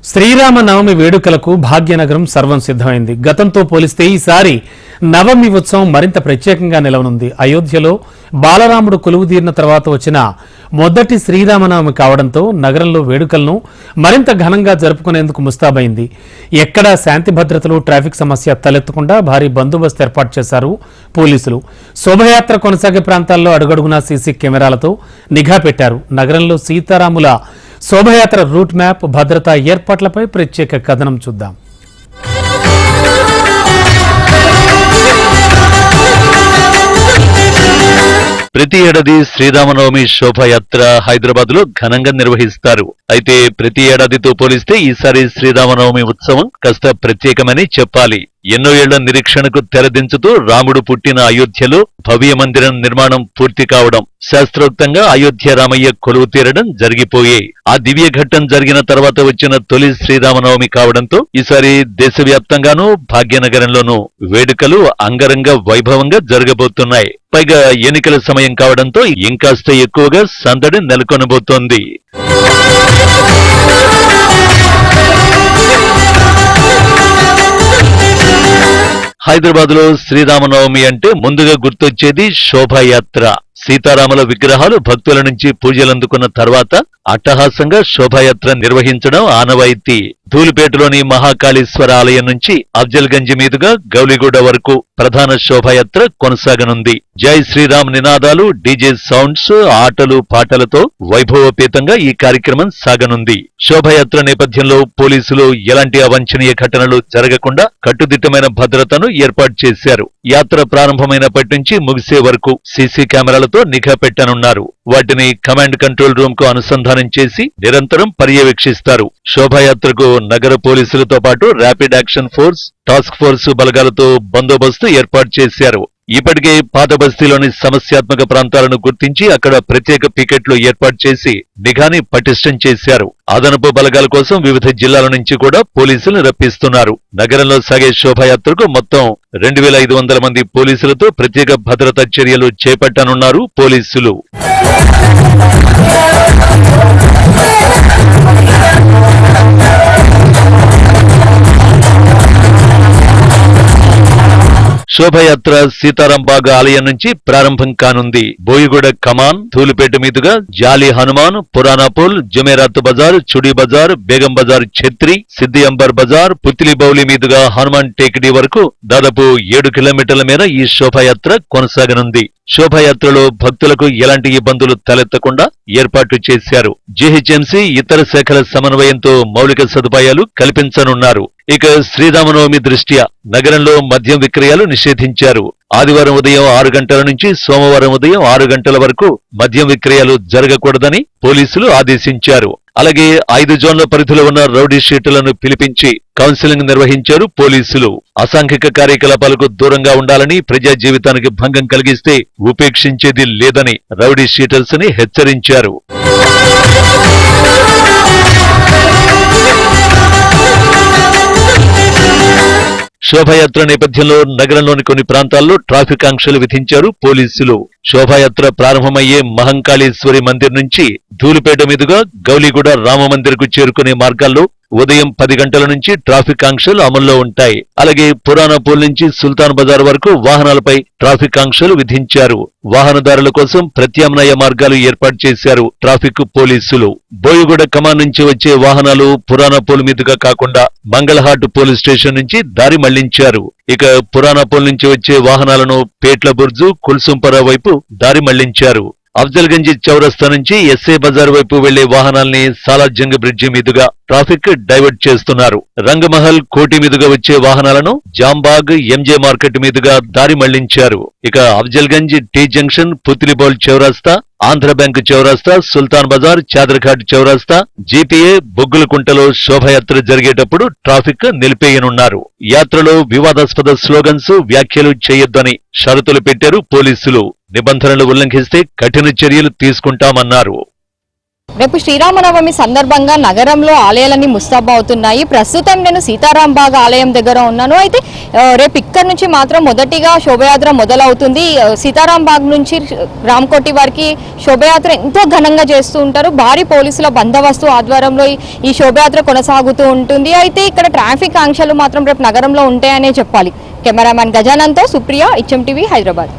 శ్రీరామనవమి వేడుకలకు భాగ్యనగరం సర్వం సిద్ధమైంది. గతంతో పోలిస్తే ఈసారి నవమి ఉత్సవం మరింత ప్రత్యేకంగా నిలవనుంది. అయోధ్యలో బాలరాముడు కొలువుదీరిన తర్వాత వచ్చిన మొదటి శ్రీరామనవమి కావడంతో నగరంలో వేడుకలను మరింత ఘనంగా జరుపుకునేందుకు ముస్తాబైంది. ఎక్కడా శాంతి భద్రతలు, ట్రాఫిక్ సమస్య తలెత్తకుండా భారీ బందోబస్తు ఏర్పాటు చేశారు పోలీసులు. శోభయాత్ర కొనసాగే ప్రాంతాల్లో అడుగడుగునా సీసీ కెమెరాలతో నిఘా పెట్టారు. నగరంలో సీతారాముల శోభయాత్ర రూట్ మ్యాప్, భద్రతా ఏర్పాట్లపై ప్రత్యేక కథనం చూద్దాం. ప్రతి ఏడాది శ్రీరామనవమి శోభయాత్ర హైదరాబాద్ లో ఘనంగా నిర్వహిస్తారు. అయితే ప్రతి ఏడాదితో పోలిస్తే ఈసారి శ్రీరామనవమి ఉత్సవం కాస్త ప్రత్యేకమని చెప్పాలి. ఎన్నో ఏళ్ల నిరీక్షణకు తెరదించుతూ రాముడు పుట్టిన అయోధ్యలో భవ్య మందిరం నిర్మాణం పూర్తి కావడం, శాస్త్రోక్తంగా అయోధ్య రామయ్య కొలువు తీరడం జరిగిపోయాయి. ఆ దివ్య ఘట్టం జరిగిన తర్వాత వచ్చిన తొలి శ్రీరామనవమి కావడంతో ఈసారి దేశవ్యాప్తంగానూ భాగ్యనగరంలోనూ వేడుకలు అంగరంగ వైభవంగా జరగబోతున్నాయి. పైగా ఎన్నికల సమయం కావడంతో ఇంకాస్త ఎక్కువగా సందడి నెలకొనబోతోంది. హైదరాబాద్ లో శ్రీరామనవమి అంటే ముందుగా గుర్తొచ్చేది శోభాయాత్ర. సీతారాముల విగ్రహాలు భక్తుల నుంచి పూజలందుకున్న తర్వాత అట్టహాసంగా శోభాయాత్ర నిర్వహించడం ఆనవాయితీ. ధూళిపేటలోని మహాకాళేశ్వర ఆలయం నుంచి అఫ్జల్గంజ్ మీదుగా గౌలిగూడ వరకు ప్రధాన శోభాయాత్ర కొనసాగనుంది. జై శ్రీరామ్ నినాదాలు, డీజే సౌండ్స్, ఆటలు పాటలతో వైభవపేతంగా ఈ కార్యక్రమం సాగనుంది. శోభాయాత్ర నేపథ్యంలో పోలీసులు ఎలాంటి అవాంఛనీయ ఘటనలు జరగకుండా కట్టుదిట్టమైన భద్రతను ఏర్పాటు చేశారు. యాత్ర ప్రారంభమైనప్పటి నుంచి ముగిసే వరకు సీసీ కెమెరాలతో నిఘా పెట్టనున్నారు. వాటిని కమాండ్ కంట్రోల్ రూమ్ కు అనుసంధానం చేసి నిరంతరం పర్యవేక్షిస్తారు. శోభాయాత్రకు నగర పోలీసులతో పాటు rapid action force, task force బలగాలతో బందోబస్తు ఏర్పాటు చేశారు. ఇప్పటికే పాత బస్తీలోని సమస్యాత్మక ప్రాంతాలను గుర్తించి అక్కడ ప్రత్యేక పికెట్లు ఏర్పాటు చేసి నిఘాని పటిష్టం చేశారు. అదనపు బలగాల కోసం వివిధ జిల్లాల నుంచి కూడా పోలీసులు రప్పిస్తున్నారు. నగరంలో సాగే శోభాయాత్రకు మొత్తం 2500 మంది పోలీసులతో ప్రత్యేక భద్రతా చర్యలు చేపట్టనున్నారు పోలీసులు. శోభయాత్ర సీతారాంబాగ్ ఆలయం నుంచి ప్రారంభం కానుంది. బోయిగూడ కమాన్, ధూళిపేట మీదుగా జాలి హనుమాన్, పురాణాపూల్, జుమేరాత్ బజార్, చుడి బజార్, బేగం బజార్, ఛత్రి, సిద్ది అంబర్ బజార్, పుత్లిబౌలి మీదుగా హనుమాన్ టేకిడి వరకు దాదాపు 7 కిలోమీటర్ల మేర ఈ శోభాయాత్ర కొనసాగనుంది. శోభాయాత్రలో భక్తులకు ఎలాంటి ఇబ్బందులు తలెత్తకుండా ఏర్పాటు చేశారు. జీహెచ్ఎంసీ ఇతర శాఖల సమన్వయంతో మౌలిక సదుపాయాలు కల్పించనున్నారు. ఇక శ్రీరామనవమి దృష్ట్యా నగరంలో మద్యం విక్రయాలు నిషేధించారు. ఆదివారం ఉదయం 6 గంటల నుంచి సోమవారం ఉదయం 6 గంటల వరకు మద్యం విక్రయాలు జరగకూడదని పోలీసులు ఆదేశించారు. అలాగే 5 జోన్ల పరిధిలో ఉన్న రౌడీ షీటులను పిలిపించి కౌన్సిలింగ్ నిర్వహించారు పోలీసులు. అసాంఘిక కార్యకలాపాలకు దూరంగా ఉండాలని, ప్రజా జీవితానికి భంగం కలిగిస్తే ఉపేక్షించేది లేదని రౌడీ షీటర్స్ ని హెచ్చరించారు. శోభాయాత్ర నేపథ్యంలో నగరంలోని కొన్ని ప్రాంతాల్లో ట్రాఫిక్ ఆంక్షలు విధించారు పోలీసులు. శోభాయాత్ర ప్రారంభమయ్యే మహంకాళేశ్వరి మందిర్ నుంచి ధూళిపేట మీదుగా గౌలిగూడ రామమందిర్ కు చేరుకునే మార్గాల్లో ఉదయం 10 గంటల నుంచి ట్రాఫిక్ ఆంక్షలు అమల్లో ఉంటాయి. అలాగే పురాణాపూల్ నుంచి సుల్తాన్ బజార్ వరకు వాహనాలపై ట్రాఫిక్ ఆంక్షలు విధించారు. వాహనదారుల కోసం ప్రత్యామ్నాయ మార్గాలు ఏర్పాటు చేశారు ట్రాఫిక్ పోలీసులు. బోయిగూడ కమాన్ నుంచి వచ్చే వాహనాలు పురాణాపూల్ మీదుగా కాకుండా మంగళహాట్ పోలీస్ స్టేషన్ నుంచి దారి మళ్లించారు. ఇక పురాణాపూల్ నుంచి వచ్చే వాహనాలను పేట్ల బుర్జు, కుల్సుంపర వైపు దారి మళ్లించారు. అఫ్జల్గంజ్ చౌరస్తా నుంచి ఎస్ఏ బజార్ వైపు వెళ్లే వాహనాల్ని సాలార్జంగ్ బ్రిడ్జి మీదుగా ట్రాఫిక్ డైవర్ట్ చేస్తున్నారు. రంగమహల్, కోటి మీదుగా వచ్చే వాహనాలను జాంబాగ్, ఎంజే మార్కెట్ మీదుగా దారి మళ్లించారు. ఇక అఫ్జల్గంజ్, టీ జంక్షన్, పుత్లిబౌల్ చౌరస్తా, ఆంధ్ర బ్యాంక్ చౌరస్తా, సుల్తాన్ బజార్, చాదర్ఘాట్ చౌరస్తా, జీపీఏ, బొగ్గులకుంటలో శోభయాత్ర జరిగేటప్పుడు ట్రాఫిక్ నిలిపేయనున్నారు. యాత్రలో వివాదాస్పద స్లోగన్స్, వ్యాఖ్యలు చేయొద్దని షరతులు పెట్టారు పోలీసులు. నిబంధనలు ఉల్లంఘిస్తే కఠిన చర్యలు తీసుకుంటామన్నారు. రేపు శ్రీరామనవమి సందర్భంగా నగరంలో ఆలయాలన్నీ ముస్తాబు అవుతున్నాయి. ప్రస్తుతం నేను సీతారాం బాగ్ ఆలయం దగ్గర ఉన్నాను. అయితే రేపు ఇక్కడ నుంచి మాత్రం మొదటిగా శోభయాత్ర మొదలవుతుంది. సీతారాం బాగ్ నుంచి రామకోటి వారికి శోభయాత్ర ఎంతో ఘనంగా చేస్తూ ఉంటారు. భారీ పోలీసుల బందోబస్తు ఆధ్వర్యంలో ఈ శోభయాత్ర కొనసాగుతూ ఉంటుంది. అయితే ఇక్కడ ట్రాఫిక్ ఆంక్షలు మాత్రం రేపు నగరంలో ఉంటాయనే చెప్పాలి. కెమెరామ్యాన్ గజానంతో సుప్రియ, HM టీవీ, హైదరాబాద్.